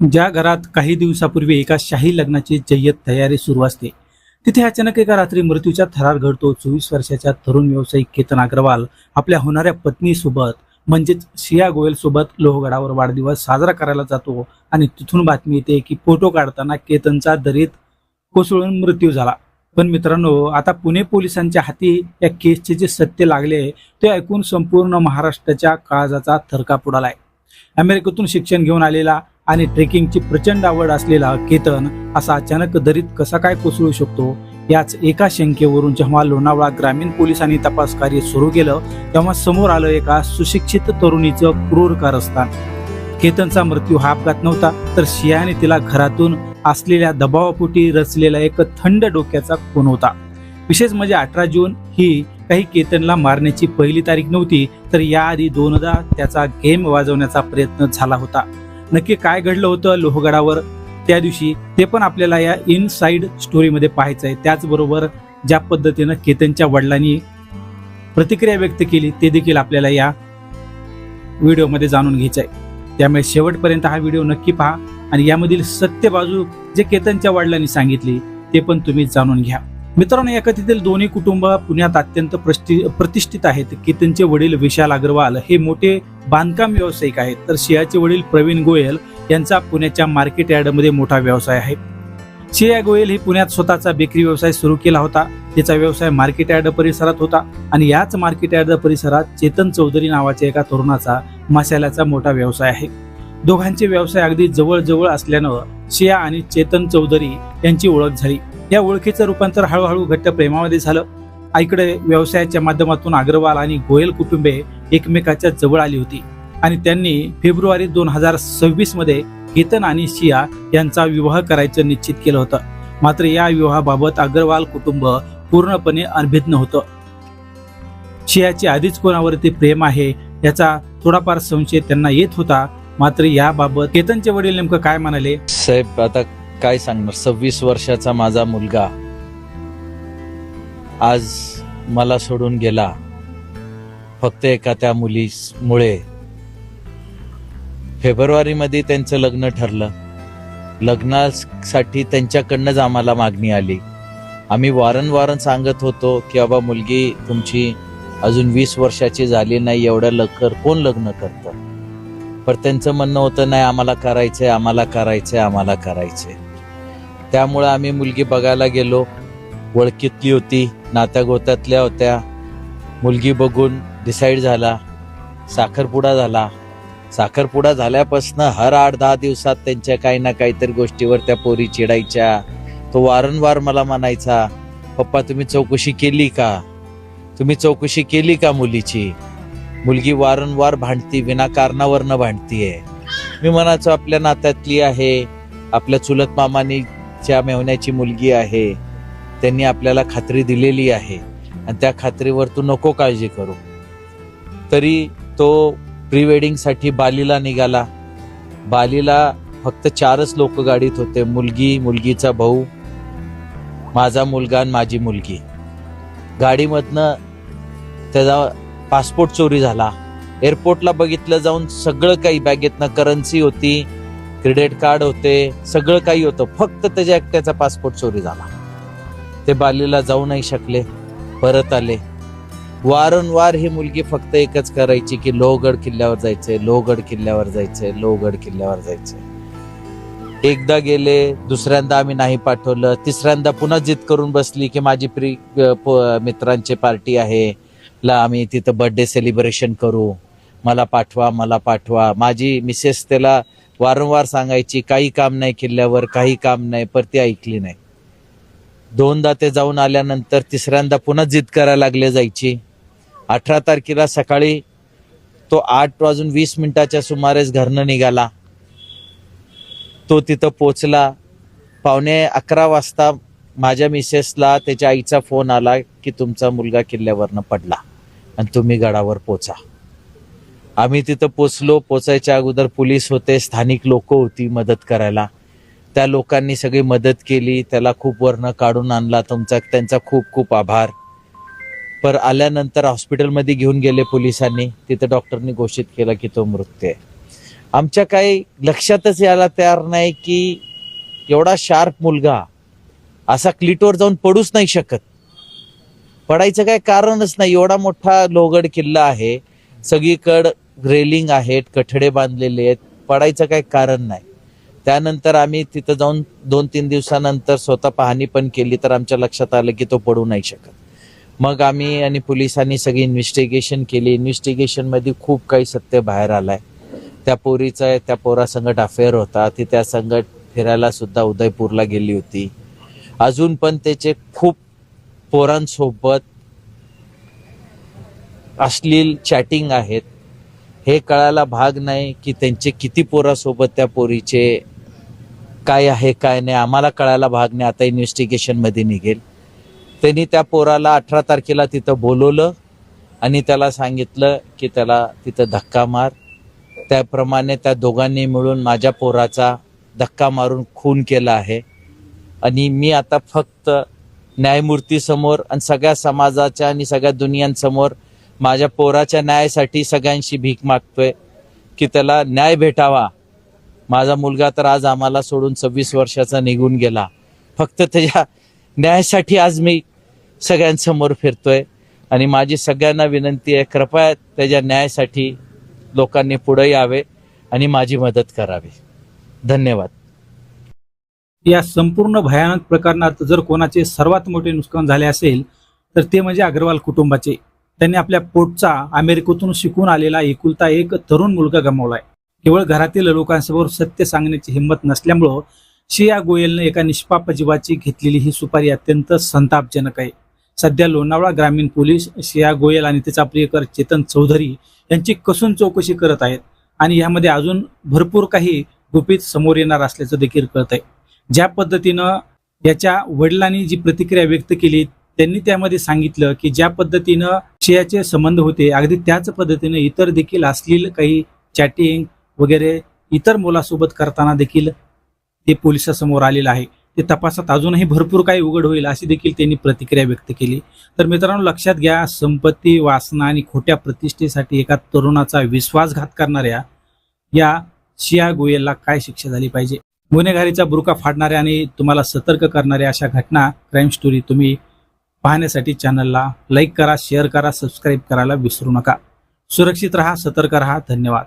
ज्या घरात काही दिवसापूर्वी एका शाही लग्नाची जय्यत तयारी सुरू असते तिथे अचानक एका रात्री मृत्यूचा थरार घडतो। 24 वर्षाच्या तरुण व्यावसायिक केतन अग्रवाल आपल्या होणाऱ्या पत्नीसोबत म्हणजेच शिया गोयल सोबत लोहगडावर वाढदिवस साजरा करायला जातो आणि तिथून बातमी येते की फोटो काढताना केतनचा दरीत कोसळून मृत्यू झाला। पण मित्रांनो, आता पुणे पोलिसांच्या हाती या केसचे जे सत्य लागले ते ऐकून संपूर्ण महाराष्ट्राच्या काळजाचा थरकाप उडालाय। अमेरिकेतून शिक्षण घेऊन आलेला आणि ट्रेकिंगची प्रचंड आवड असलेला केतन असा अचानक दरीत कसा काय कोसळू शकतो, याच एका शंकेवरून जेव्हा लोणावळा ग्रामीण पोलिसांनी तपास कार्य सुरू केलं तेव्हा समोर आलं एका सुशिक्षित तरुणीचं क्रूर कारस्थान। केतनचा मृत्यू हा अपघात नव्हता, तर शियाने तिला घरातून असलेल्या दबावापोटी रचलेला एक थंड डोक्याचा खून होता। विशेष म्हणजे 18 जून ही काही केतनला मारण्याची पहिली तारीख नव्हती, तर याआधी दोनदा त्याचा गेम वाजवण्याचा प्रयत्न झाला होता। नक्की काय घडलं होतं लोहगडावर त्या दिवशी ते पण आपल्याला या इनसाइड स्टोरीमध्ये पाहायचं आहे। त्याचबरोबर ज्या पद्धतीनं केतनच्या वडिलांनी प्रतिक्रिया व्यक्त केली ते देखील आपल्याला या व्हिडिओमध्ये जाणून घ्यायचं आहे। त्यामुळे शेवटपर्यंत हा व्हिडिओ नक्की पहा आणि यामधील सत्य बाजू जे केतनच्या वडिलांनी सांगितली ते पण तुम्ही जाणून घ्या। मित्रांनो, या कथेतील दोन्ही कुटुंब पुण्यात अत्यंत प्रतिष्ठित आहेत। केतनचे वडील विशाल अग्रवाल हे मोठे बांधकाम व्यावसायिक आहेत, तर शियाचे वडील प्रवीण गोयल यांचा पुण्याच्या मार्केट यार्डमध्ये मोठा व्यवसाय आहे। शिया गोयल ही पुण्यात स्वतःचा बेकरी व्यवसाय सुरू केला होता। तिचा व्यवसाय मार्केट यार्ड परिसरात होता आणि याच मार्केट यार्ड परिसरात चेतन चौधरी नावाच्या एका तरुणाचा मसाल्याचा मोठा व्यवसाय आहे। दोघांचे व्यवसाय अगदी जवळ असल्यानं शिया आणि चेतन चौधरी यांची ओळख झाली। या ओळखीचं रूपांतर हळूहळू घट्ट प्रेमामध्ये झालं। आईकडे व्यवसायाच्या माध्यमातून अग्रवाल आणि गोयल कुटुंबे एकमेकाच्या जवळ आली होती आणि त्यांनी फेब्रुवारी 2026 मध्ये केतन आणि शिया यांचा विवाह करायचं निश्चित केलं होतं। मात्र या विवाहाबाबत अग्रवाल कुटुंब पूर्णपणे अनभिज्ञ होतं। शियाचे आधीच कोणावरती प्रेम आहे याचा थोडाफार संशय त्यांना येत होता। मात्र याबाबत केतनचे वडील नेमकं काय म्हणाले? साहेब, आता काय सांगणार, 26 वर्षाचा माझा मुलगा आज मला सोडून गेला फक्त एका त्या मुलीमुळे। फेब्रुवारीमध्ये त्यांचं लग्न ठरलं। लग्नासाठी त्यांच्याकडनंच आम्हाला मागणी आली। आम्ही वारंवार सांगत होतो की बाबा, मुलगी तुमची अजून 20 वर्षाची झाली नाही, एवढ्या लवकर कोण लग्न करतं? पण त्यांचं म्हणणं होतं नाही, आम्हाला करायचंय, आम्हाला करायचंय, आम्हाला करायचंय। त्यामुळे आम्ही मुलगी बघायला गेलो। ओळखीतली होती, नात्या गोत्यातल्या होत्या। मुलगी बघून डिसाईड झाला, साखरपुडा झाला। साखरपुडा झाल्यापासून हर 8-10 दिवसात त्यांच्या काही ना काहीतरी गोष्टीवर त्या पोरी चिडायच्या। तो वारंवार मला म्हणायचा, पप्पा तुम्ही चौकशी केली का? तुम्ही चौकशी केली का मुलीची? मुलगी वारंवार भांडती, विनाकारणावरनं भांडतीये। मी म्हणायचो आपल्या नात्यातली आहे, आपल्या चुलत मामानीच्या मेवण्याची मुलगी आहे, त्यांनी आपल्याला खात्री दिलेली आहे आणि त्या खात्रीवर तू नको काळजी करू। तरी तो प्री वेडिंग साठी बालीला निघाला। बालीला फक्त 4च लोक गाडीत होते, मुलगी, मुलगीचा भाऊ, माझा मुलगा आणि माझी मुलगी। गाडीमधनं त्याचा पासपोर्ट चोरी झाला। एअरपोर्टला बघितलं जाऊन, सगळं काही बॅगेतनं करन्सी होती, क्रेडिट कार्ड होते, सगळं काही होतं, फक्त त्याच्या एकट्याचा पासपोर्ट चोरी झाला। ते बालीला जाऊ नाही शकले, परत आले। वारंवार ही मुलगी फक्त एकच करायची की लोहगड किल्ल्यावर जायचंय, लोहगड किल्ल्यावर जायचंय, लोहगड किल्ल्यावर जायचंय। एकदा गेले, दुसऱ्यांदा आम्ही नाही पाठवलं, तिसऱ्यांदा पुन्हा जिद करून बसली की माझी मित्रांची पार्टी आहे, आम्ही तिथं बर्थडे सेलिब्रेशन करू, मला पाठवा, मला पाठवा। माझी मिसेस त्याला वारंवार सांगायची काही काम नाही किल्ल्यावर, काही काम नाही, पर ती ऐकली नाही। 2दा ते जाऊन आल्यानंतर तिसऱ्यांदा पुन्हा जिद करायला लागले जायची। 18 तारखेला सकाळी तो 8:20 सुमारेस घरनं निघाला। तो तिथं पोचला। 11:15 वाजता माझ्या मिसेसला त्याच्या आईचा फोन आला की तुमचा मुलगा किल्ल्यावरनं पडला आणि तुम्ही गडावर पोचा। आम्ही तिथं पोचलो। पोचायच्या अगोदर पोलीस होते, स्थानिक लोक होती मदत करायला। त्या लोकांनी सगळी मदत केली, त्याला खूप वरनं काढून आणला। त्यांचा खूप खूप आभार। पर आल्यानंतर हॉस्पिटलमध्ये घेऊन गेले पोलिसांनी, तिथे डॉक्टरनी घोषित केलं की तो मृत्यू आहे। आमच्या काही लक्षातच यायला तयार नाही की एवढा शार्प मुलगा असा क्लिटवर जाऊन पडूच नाही शकत. पडायचं काय कारणच नाही. एवढा मोठा लोहगड किल्ला आहे, सगळीकडे रेलिंग आहेत, कठडे बांधलेले आहेत, पडायचं काही कारण नाही. त्यानंतर आम्ही तिथं जाऊन 2-3 दिवसानंतर स्वतः पाहणी पण केली, तर आमच्या लक्षात आलं की तो पडू नाही शकत. मग आम्ही आणि पोलिसांनी सगळी इन्व्हेस्टिगेशन केली. इन्व्हेस्टिगेशन मध्ये खूप काही सत्य बाहेर आलंय. त्या पोरासंगत अफेअर होता, ती त्या संगत फिरायला सुद्धा उदयपूरला गेली होती. अजून पण त्याचे खूप पोरांसोबत अश्लील चॅटिंग आहेत. हे कळायला भाग नाही की त्यांचे किती पोरासोबत त्या पोरीचे काय आहे काय नाही, आम्हाला कळायला भाग नाही. आता इन्व्हेस्टिगेशन मध्ये निघेल. त्यांनी त्या पोराला 18 तारखेला तिथं बोलवलं आणि त्याला सांगितलं की त्याला तिथं धक्का मार. त्याप्रमाणे त्या दोघांनी मिळून माझ्या पोराचा धक्का मारून खून केला आहे. आणि मी आता फक्त न्यायमूर्तीसमोर आणि सगळ्या समाजाच्या आणि सगळ्या दुनियांसमोर माझ्या पोराच्या न्यायासाठी सगळ्यांशी भीक मागतोय की त्याला न्याय भेटावा. माझा मुलगा तर आज आम्हाला सोडून 26 वर्षाचा निघून गेला. फक्त त्याच्या न्यायासाठी आज मी सगळ्यांसमोर फिरतोय आणि माझी सगळ्यांना विनंती आहे, कृपया त्याच्या न्यायासाठी लोकांनी पुढे यावे आणि माझी मदत करावी. धन्यवाद. या संपूर्ण भयानक प्रकरणात जर कोणाचे सर्वात मोठे नुकसान झाले असेल तर ते म्हणजे अग्रवाल कुटुंबाचे. त्यांनी आपल्या पोटचा अमेरिकेतून शिकून आलेला एकुलता एक तरुण मुलगा गमावलाय. केवळ घरातील लोकांसमोर सत्य सांगण्याची हिंमत नसल्यामुळं श्रेया गोयलने एका निष्पाप जीवाची घेतलेली ही सुपारी अत्यंत संतापजनक आहे. सध्या लोणावळा ग्रामीण पोलीस श्रेया गोयल आणि तिचा प्रियकर चेतन चौधरी यांची कसून चौकशी करत आहेत आणि यामध्ये अजून भरपूर काही गुपित समोर येणार असल्याचं देखील कळत आहे. ज्या पद्धतीनं याच्या वडिलांनी जी प्रतिक्रिया व्यक्त केली, त्यांनी त्यामध्ये सांगितलं की ज्या पद्धतीनं श्रेयाचे संबंध होते अगदी त्याच पद्धतीने इतर देखील अश्लील काही चॅटिंग वगैरे इतर मुलासोबत करताना देखील ते पोलिसांसमोर आलेलं आहे. ते तपासात अजूनही भरपूर काही उघड होईल अशी देखील त्यांनी प्रतिक्रिया व्यक्त केली. तर मित्रांनो, लक्षात घ्या, संपत्ती, वासना आणि खोट्या प्रतिष्ठेसाठी एका तरुणाचा विश्वासघात करणाऱ्या या श्रेया गोयलला काय शिक्षा झाली पाहिजे. गुन्हेगारीचा बुरका फाडणाऱ्या आणि तुम्हाला सतर्क करणाऱ्या अशा घटना, क्राईम स्टोरी तुम्ही पाहण्यासाठी चॅनलला लाईक करा, शेअर करा, सबस्क्राईब करायला विसरू नका. सुरक्षित राहा, सतर्क राहा. धन्यवाद.